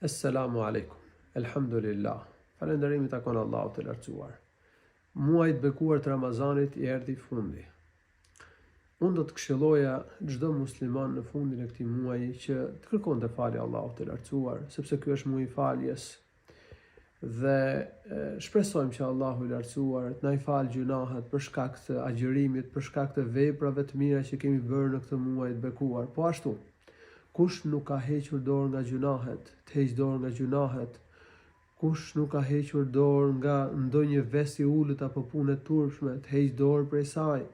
Assalamu alaikum. Elhamdulillah. Falënderimi takon Allahut të lartësuar. Muaji të bekuar të Ramazanit i erdhi fundi. Unë do të këshilloja çdo musliman në fundin e këtij muaji që të kërkonte falje Allahut të lartësuar, sepse ky është muaji i faljes. Dhe shpresojmë që Allahu i lartësuar të na i falë gjunahet për shkak të agjërimit, për shkak të veprave të mira që kemi bërë në këtë muaj të bekuar. Po ashtu, kush nuk ka hequr dorë nga gjunahet, të heq dorë nga gjunahet. Kush nuk ka hequr dorë nga ndonjë vesë i ulët apo punë e turpshme, të heq dorë prej saj.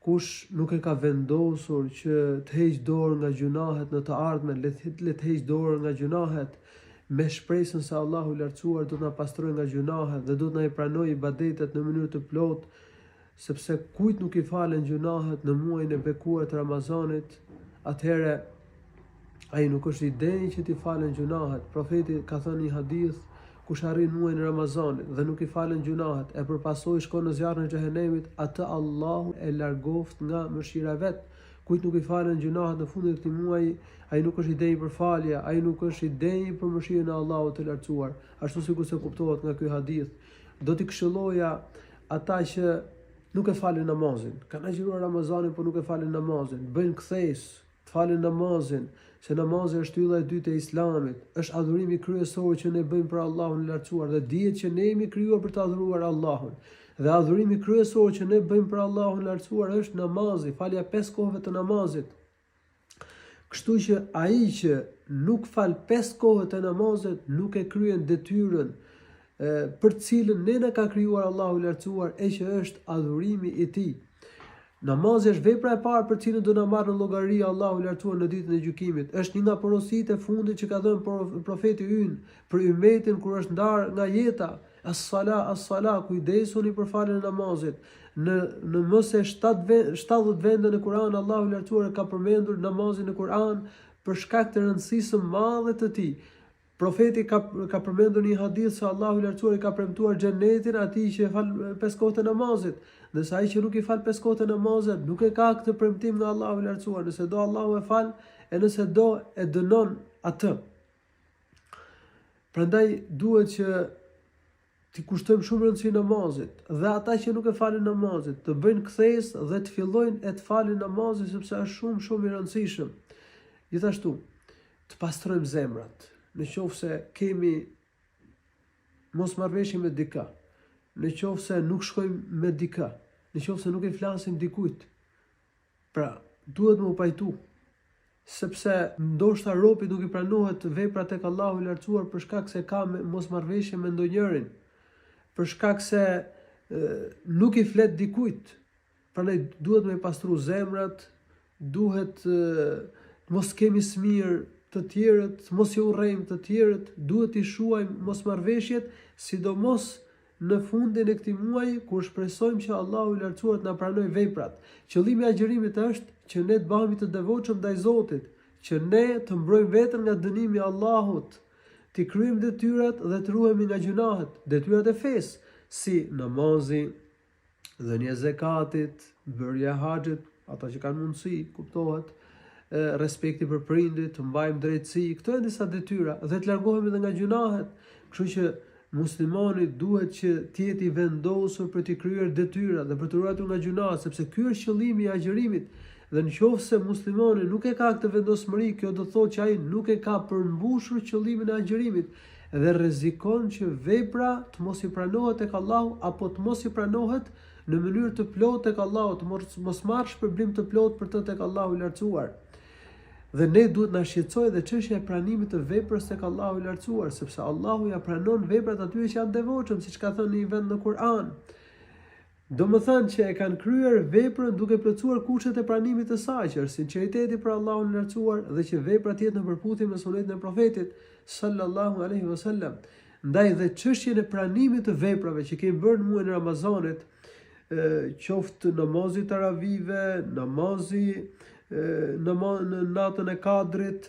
Kush nuk e ka vendosur që të heq dorë nga gjunahet në të ardhmen, le të heq dorë nga gjunahet, me shpresën se Allahu i lartësuar do të na pastrojë nga gjunahet dhe do të na i pranojë ibadetet në mënyrë të plotë, sepse kujt nuk i falen gjunahet në muajin e bekuar të Ramazanit, atëherë ai nuk është i denjë që t'i falen gjunahet. Profeti ka thënë një hadith, kush arrin muajin e Ramazanit dhe nuk i falen gjunahet, e përpasoi shkon në zjarrin e xhehenemit, atë Allahu e largoft nga mëshira vet. Kujt nuk i falen gjunahet në fundin e këtij muaji, ai nuk është i denjë për falje, ai nuk është i denjë për mëshirën e Allahut të lartësuar. Ashtu sikur se kuptohet nga ky hadith, do t'i këshilloja ata që nuk e falin namazin. Kanë agjëruar Ramazanin, por nuk e falin namazin. Bëjnë kthesë, të falin namazin, se namazi është ylla e dytë e Islamit, është adhurimi kryesor që ne bëjmë për Allahun e lartësuar dhe dihet që ne jemi krijuar për të adhuruar Allahun. Dhe adhurimi kryesor që ne bëjmë për Allahun e lartësuar është namazi, falja 5 kohëve të namazit. Kështu që ai që nuk fal 5 kohë të namazit nuk e kryen detyrën për të cilën ne na ka krijuar Allahu i lartësuar, e që është adhurimi i tij. Namazi është vepra e parë për cilën do na marrë në llogari Allahu i lartësuar në ditën e gjykimit. Është një nga porositë e fundit që ka dhënë profeti ynë për ummetin kur është ndarë nga jeta. As-sala, kujdesuni për faljen e namazit. Në mëse 70 vende në Kur'an Allahu i lartësuar ka përmendur namazin në Kur'an për shkak të rëndësisë së madhe të tij. Profeti ka përmendur një hadith se Allahu i lartësuar i ka premtuar xhenetin atij që fal 5 kohë të namazit, ndërsa ai që nuk i fal 5 kohë të namazit nuk e ka këtë premtim nga Allahu i lartësuar. Nëse do Allahu e fal, e nëse do e dënon atë. Prandaj duhet që t'i kushtojmë shumë rëndësi namazit dhe ata që nuk e falin namazit të bëjnë kthesë dhe të fillojnë e të falin namazin sepse është shumë i rëndësishëm. Gjithashtu, të pastrojmë zemrat. Në qoftë se kemi mosmarrveshje me dikë, në qoftë se nuk shkojmë me dikë, në qoftë se nuk i flasim dikujt, pra duhet më pajtu, sepse ndoshta robi nuk i pranohet vepra tek Allahu i lartësuar për shkak se ka mosmarrveshje me ndonjërin, për shkak se nuk i flet dikujt. Prandaj duhet më pastru zemrat, duhet mos kemi smir të tjerët, mos i urrejmë të tjerët, duhet i shuajmë mosmarrveshjet, sidomos në fundin e këtij muaji kur shpresojmë që Allahu i lartësuar të na pranojë veprat. Qëllimi i agjërimit është që ne të bëhemi të devotshëm ndaj Zotit, që ne të mbrojmë veten nga dënimi i Allahut, të kryejmë detyrat dhe të ruhemi nga gjunahet, detyrat e fesë, si namazi, dhënia e zakatit, bërja e haxhit, ata që kanë mundësi, kuptohet, respekti për prindit, të mbajmë drejtësi, këto janë disa detyra dhe të largohemi edhe nga gjunahet. Kështu që muslimani duhet që të jetë i vendosur për të kryer detyrat dhe për të ruajtur nga gjunahet, sepse ky është qëllimi i agjërimit. Dhe nëse muslimani nuk e ka këtë vendosmëri, kjo do të thotë që ai nuk e ka përmbushur qëllimin e agjërimit dhe rrezikon që vepra të mos i pranohet tek Allahu apo të mos i pranohet në mënyrë të plotë tek Allahu, të mos marrë shpërblim të plotë për të tek Allahu i lartësuar. Dhe ne duhet na shqetësojë edhe çështja e pranimit të veprës tek Allahu i lartësuar, sepse Allahu ja pranon veprat atyre që janë devotshëm, siç ka thënë në një vend në Kur'an. Domethënë që e kanë kryer veprën duke plotësuar kushtet e pranimit të saj, që është sinqeriteti për Allahun e lartësuar dhe që veprat jetë në përputhje me sunetin e profetit sallallahu alaihi wasallam. Ndaj dhe çështjen e pranimit të veprave që kemi bërë në muajin e Ramazanit, qoftë namazi taravive, namazi në natën e Kadrit,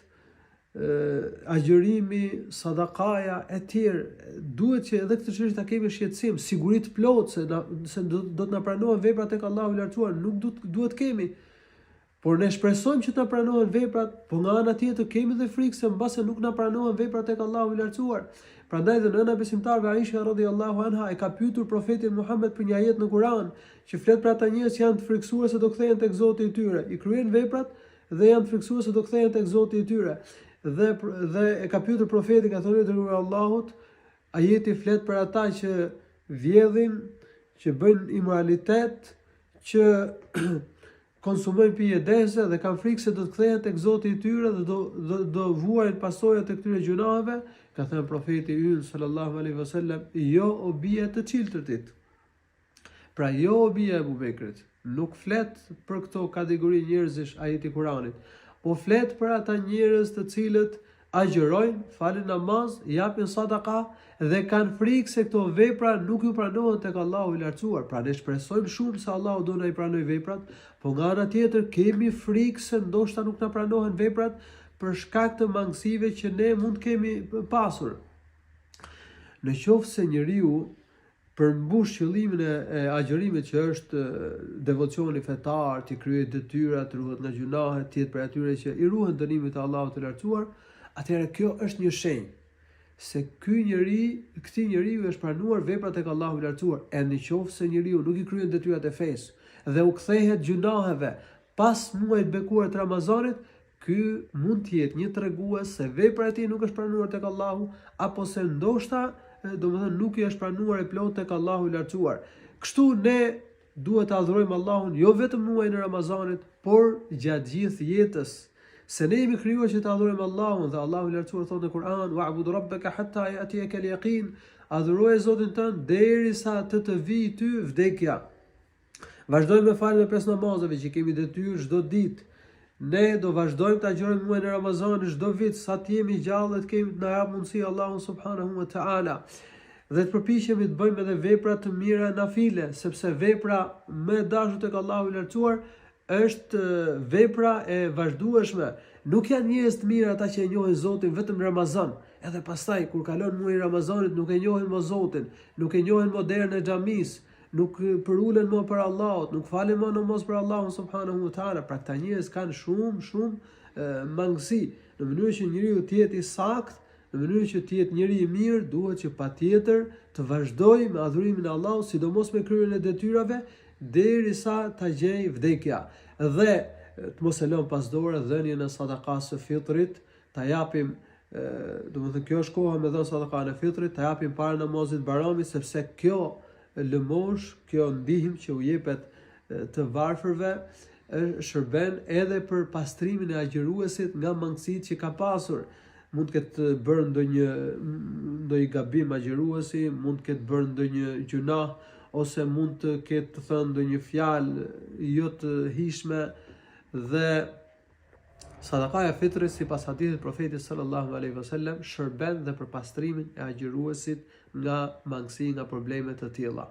agjërimi, sadakaja e tjerë, duhet që edhe këtë çështje ta kemi shqetësim, siguri të plotë se do të na pranohen veprat tek Allahu i lartësuar, nuk duhet kemi Por ne shpresojmë që të pranohen veprat, po nga ana tjetër kemi dhe frikë se mbase nuk na pranohen veprat tek Allahu i lartësuar. Prandaj dhe nëna besimtarve Aisha radhiyallahu anha e ka pyetur profetin Muhammed për një ajet në Kur'an, që flet për ata njerëz që janë të frikësuar se do kthehen tek Zoti i tyre, i kryejnë veprat dhe janë të frikësuar se do kthehen tek Zoti i tyre. Dhe e ka pyetur profetin, ka thonë dërguar Allahut, ajeti flet për ata që vjedhin, që bëjnë imoralitet, që konsumojnë pije dese dhe kanë frikë se do të kthehen tek Zoti i tyre dhe do vuajnë pasojat e këtyre gjunave. Ka thënë profeti ynë sallallahu alaihi wasallam, jo o bie të çiltërtit. Pra jo o bie e Abu Bekrit. Nuk flet për këto kategori njerëzish ajeti i Kuranit, po flet për ata njerëz të cilët agjërojnë, falin namaz, japin sadaka dhe kanë frikë se këto vepra nuk ju pranohen tek Allahu i lartësuar. Pra ne shpresojmë shumë se Allahu do na i pranojë veprat, po nga ana tjetër kemi frikë se ndoshta nuk na pranohen veprat për shkak të mangësive që ne mund kemi pasur. Në qoftë se njeriu përmbush qëllimin e agjërimit që është devocioni fetar, të kryejë detyrat, të ruhet nga gjunahet, të jetë për atyre që i ruhen dënimit të Allahut të lartësuar, atëherë kjo është një shenjë se këtij njeriu është pranuar veprat tek Allahu i lartësuar. E në qoftë se njeriu nuk i kryen detyrat e fesë dhe u kthehet gjunaheve pas muajit bekuar të Ramazanit, ky mund të jetë një tregues se vepra e tij nuk është pranuar tek Allahu, apo se ndoshta, domethënë nuk i është pranuar e plot tek Allahu i lartësuar. Kështu ne duhet të adhurojmë Allahun jo vetëm muajin e Ramazanit, por gjatë gjithë jetës. Se ne jemi krijuar që të adhurojmë Allahun dhe Allahu i lartësuar thotë në Kur'an: "Wa'bud rabbaka hatta ya'tiyaka al-yaqin." Adhuroje Zotin tënd derisa të vijë ty vdekja. Vazhdojmë me faljen e 5 namazeve që kemi detyrë çdo ditë. Ne do vazhdojmë të agjërojmë muajin e Ramazanit çdo vit sa të jemi gjallë dhe të kemi na jap mundësi Allahu subhanahu wa ta'ala. Dhe të përpiqemi të bëjmë edhe vepra të mira nafile, sepse vepra më e dashur tek Allahu i lartësuar është vepra e vazhdueshme. Nuk janë njerëz të mirë ata që e njohin Zotin vetëm në Ramazan, edhe pastaj kur kalon muaji i Ramazanit nuk e njohin më Zotin, nuk e njohin më derën e xhamisë, nuk përulen më për Allahut, nuk falen më namaz për Allahun subhanahu wa taala. Pra këta njerëz kanë shumë mangësi. Në mënyrë që njeriu të jetë i saktë, në mënyrë që të jetë njeri i mirë, duhet që patjetër të vazhdojë me adhurimin e Allahut, sidomos me kryerjen e detyrave, derisa ta gjejë vdekja. Dhe të mos e lëm pas dore dhënien e sadakas së fitrit, ta japim, domethënë kjo është koha me dhënë sadakan e fitrit, ta japim para namazit Baramit, sepse kjo lëmosh, kjo ndihmë që u jepet të varfërve, shërben edhe për pastrimin e agjëruesit nga mangësitë që ka pasur. Mund të ketë bërë ndonjë gabim agjëruesi, mund të ketë bërë ndonjë gjunah, ose mund të ketë thënë ndonjë fjalë jo të hishme, dhe sadakaja e fitrit sipas hadithit profetit sallallahu alaihi wasallam shërben dhe për pastrimin e agjëruesit nga mangësi, nga probleme të tilla.